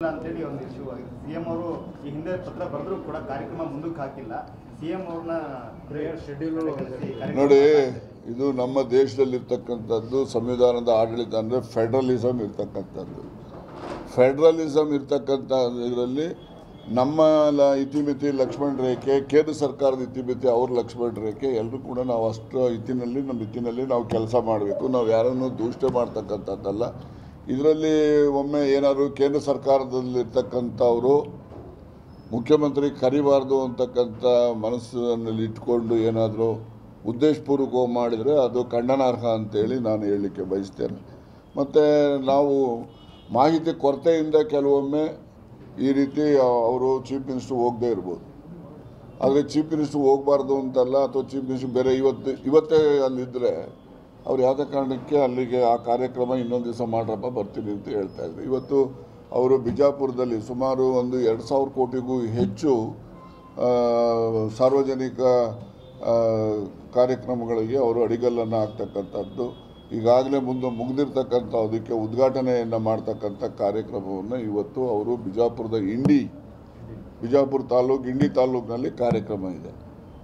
ಅಂತೇಳಿ ಒಂದು ಇಶ್ಯೂ ಆಗಿದೆ. ಸಿಎಂ ಅವರು ಈ ಹಿಂದೆ ಪತ್ರ ಬರೆದ್ರು ಕೂಡ ಕಾರ್ಯಕ್ರಮ ಮುಂದಕ್ಕೆ ಹಾಕಿಲ್ಲ. ಸಿಎಂ ಅವ್ರನ್ನ ಶೆಡ್ಯೂಲ್ ನೋಡಿ, ಇದು ನಮ್ಮ ದೇಶದಲ್ಲಿರ್ತಕ್ಕಂಥದ್ದು ಸಂವಿಧಾನದ ಆಡಳಿತ ಅಂದರೆ ಫೆಡರಲಿಸಮ್ ಇರ್ತಕ್ಕಂಥದ್ದು. ಫೆಡರಲಿಸಮ್ ಇರ್ತಕ್ಕಂಥ ಇದರಲ್ಲಿ ನಮ್ಮ ಇತಿಮಿತಿ ಲಕ್ಷ್ಮಣ ರೇಖೆ, ಕೇಂದ್ರ ಸರ್ಕಾರದ ಇತಿಮಿತಿ ಅವ್ರ ಲಕ್ಷ್ಮಣ ರೇಖೆ, ಎಲ್ಲರೂ ಕೂಡ ನಾವು ಅಷ್ಟು ನಮ್ಮ ಇತಿನಲ್ಲಿ ನಾವು ಕೆಲಸ ಮಾಡಬೇಕು. ನಾವು ಯಾರನ್ನು ದೂಷಣೆ ಮಾಡ್ತಕ್ಕಂಥದ್ದಲ್ಲ. ಇದರಲ್ಲಿ ಒಮ್ಮೆ ಏನಾದರೂ ಕೇಂದ್ರ ಸರ್ಕಾರದಲ್ಲಿರ್ತಕ್ಕಂಥವರು ಮುಖ್ಯಮಂತ್ರಿ ಕರಿಬಾರ್ದು ಅಂತಕ್ಕಂಥ ಮನಸ್ಸಿನಲ್ಲಿ ಇಟ್ಕೊಂಡು ಏನಾದರೂ ಉದ್ದೇಶಪೂರ್ವಕವಾಗಿ ಮಾಡಿದರೆ ಅದು ಖಂಡನಾರ್ಹ ಅಂತೇಳಿ ನಾನು ಹೇಳಲಿಕ್ಕೆ ಬಯಸ್ತೇನೆ. ಮತ್ತು ನಾವು ಮಾಹಿತಿ ಕೊರತೆಯಿಂದ ಕೆಲವೊಮ್ಮೆ ಈ ರೀತಿ ಅವರು ಚೀಫ್ ಮಿನಿಸ್ಟರ್ ಹೋಗದೇ ಇರ್ಬೋದು. ಆದರೆ ಚೀಫ್ ಮಿನಿಸ್ಟರ್ ಹೋಗಬಾರ್ದು ಅಂತಲ್ಲ, ಅಥವಾ ಚೀಫ್ ಮಿನಿಸ್ಟರ್ ಬೇರೆ ಇವತ್ತೇ ಅಲ್ಲಿದ್ದರೆ ಅವ್ರು ಯಾವುದೇ ಕಾರಣಕ್ಕೆ ಅಲ್ಲಿಗೆ ಆ ಕಾರ್ಯಕ್ರಮ ಇನ್ನೊಂದು ದಿವಸ ಮಾಡ್ರಪ್ಪ ಬರ್ತೀನಿ ಅಂತ ಹೇಳ್ತಾಯಿದ್ರು. ಇವತ್ತು ಅವರು ಬಿಜಾಪುರದಲ್ಲಿ ಸುಮಾರು ಒಂದು 2,000 ಕೋಟಿಗೂ ಹೆಚ್ಚು ಸಾರ್ವಜನಿಕ ಕಾರ್ಯಕ್ರಮಗಳಿಗೆ ಅವರು ಅಡಿಗಲ್ಲನ್ನು ಹಾಕ್ತಕ್ಕಂಥದ್ದು. ಈಗಾಗಲೇ ಮುಗಿದಿರ್ತಕ್ಕಂಥ ಅದಕ್ಕೆ ಉದ್ಘಾಟನೆಯನ್ನು ಮಾಡ್ತಕ್ಕಂಥ ಕಾರ್ಯಕ್ರಮವನ್ನು ಇವತ್ತು ಅವರು ಬಿಜಾಪುರ ತಾಲೂಕು ಇಂಡಿ ತಾಲೂಕಿನಲ್ಲಿ ಕಾರ್ಯಕ್ರಮ ಇದೆ.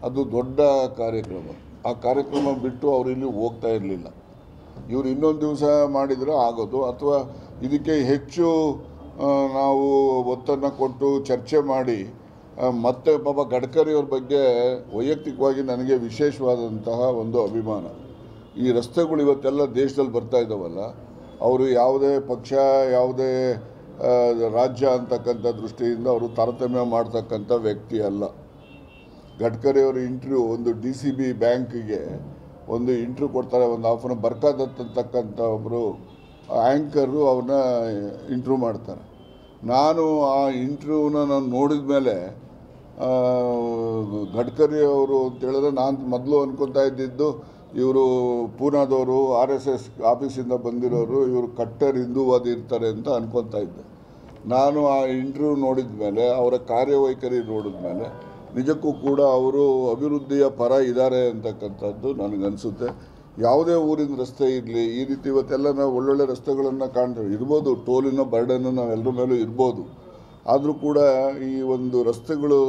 ಅದು ದೊಡ್ಡ ಕಾರ್ಯಕ್ರಮ. ಆ ಕಾರ್ಯಕ್ರಮ ಬಿಟ್ಟು ಅವರು ಇಲ್ಲಿ ಹೋಗ್ತಾ ಇರಲಿಲ್ಲ. ಇವರು ಇನ್ನೊಂದು ದಿವಸ ಮಾಡಿದರೆ ಆಗೋದು, ಅಥವಾ ಇದಕ್ಕೆ ಹೆಚ್ಚು ನಾವು ಒತ್ತನ್ನು ಕೊಟ್ಟು ಚರ್ಚೆ ಮಾಡಿ ಮತ್ತೆ ಪಾಪ ಗಡ್ಕರಿಯವ್ರ ಬಗ್ಗೆ ವೈಯಕ್ತಿಕವಾಗಿ ನನಗೆ ವಿಶೇಷವಾದಂತಹ ಒಂದು ಅಭಿಮಾನ. ಈ ರಸ್ತೆಗಳು ಇವತ್ತೆಲ್ಲ ದೇಶದಲ್ಲಿ ಬರ್ತಾ ಇದ್ದಾವಲ್ಲ, ಅವರು ಯಾವುದೇ ಪಕ್ಷ ಯಾವುದೇ ರಾಜ್ಯ ಅಂತಕ್ಕಂಥ ದೃಷ್ಟಿಯಿಂದ ಅವರು ತಾರತಮ್ಯ ಮಾಡ್ತಕ್ಕಂಥ ವ್ಯಕ್ತಿ ಅಲ್ಲ. ಗಡ್ಕರಿಯವರು ಒಂದು DCB ಬ್ಯಾಂಕಿಗೆ ಒಂದು ಇಂಟ್ರ್ಯೂ ಕೊಡ್ತಾರೆ. ಒಂದು ಹಾಫ್ ಬರ್ಕಾದತ್ ಅಂತಕ್ಕಂಥ ಒಬ್ಬರು ಆ್ಯಂಕರು ಅವ್ರನ್ನ ಇಂಟ್ರ್ಯೂ ಮಾಡ್ತಾರೆ. ನಾನು ಆ ಇಂಟ್ರ್ಯೂನ ನಾನು ನೋಡಿದ ಮೇಲೆ ಗಡ್ಕರಿ ಅವರು ಅಂತೇಳಿದ್ರೆ ನಾನು ಮೊದಲು ಅನ್ಕೊತಾ ಇದ್ದಿದ್ದು ಇವರು ಪೂನಾದವರು, RSS ಆಫೀಸಿಂದ ಬಂದಿರೋರು, ಇವರು ಕಟ್ಟರ್ ಹಿಂದೂವಾದಿ ಇರ್ತಾರೆ ಅಂತ ಅನ್ಕೊತಾ ಇದ್ದೆ. ನಾನು ಆ ಇಂಟ್ರ್ಯೂ ನೋಡಿದ ಮೇಲೆ, ಅವರ ಕಾರ್ಯವೈಖರಿ ನೋಡಿದ ಮೇಲೆ ನಿಜಕ್ಕೂ ಕೂಡ ಅವರು ಅಭಿವೃದ್ಧಿಯ ಪರ ಇದ್ದಾರೆ ಅಂತಕ್ಕಂಥದ್ದು ನನಗನ್ಸುತ್ತೆ. ಯಾವುದೇ ಊರಿನ ರಸ್ತೆ ಇರಲಿ, ಈ ರೀತಿ ಇವತ್ತೆಲ್ಲ ನಾವು ಒಳ್ಳೊಳ್ಳೆ ರಸ್ತೆಗಳನ್ನು ಕಾಣ್ತೇವೆ. ಇರ್ಬೋದು, ಟೋಲಿನ ಬರ್ಡನ್ನು ನಾವೆಲ್ಲರ ಮೇಲೂ ಇರ್ಬೋದು. ಆದರೂ ಕೂಡ ಈ ಒಂದು ರಸ್ತೆಗಳು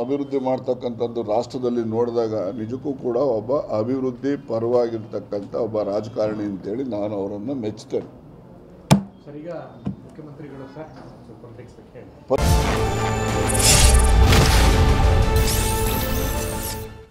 ಅಭಿವೃದ್ಧಿ ಮಾಡ್ತಕ್ಕಂಥದ್ದು ರಾಷ್ಟ್ರದಲ್ಲಿ ನೋಡಿದಾಗ ನಿಜಕ್ಕೂ ಕೂಡ ಒಬ್ಬ ಅಭಿವೃದ್ಧಿ ಪರವಾಗಿರ್ತಕ್ಕಂಥ ಒಬ್ಬ ರಾಜಕಾರಣಿ ಅಂತೇಳಿ ನಾನು ಅವರನ್ನು ಮೆಚ್ಚುತ್ತೇನೆ. ಸರ್, ಈಗ ಮುಖ್ಯಮಂತ್ರಿಗಳು ಸರ್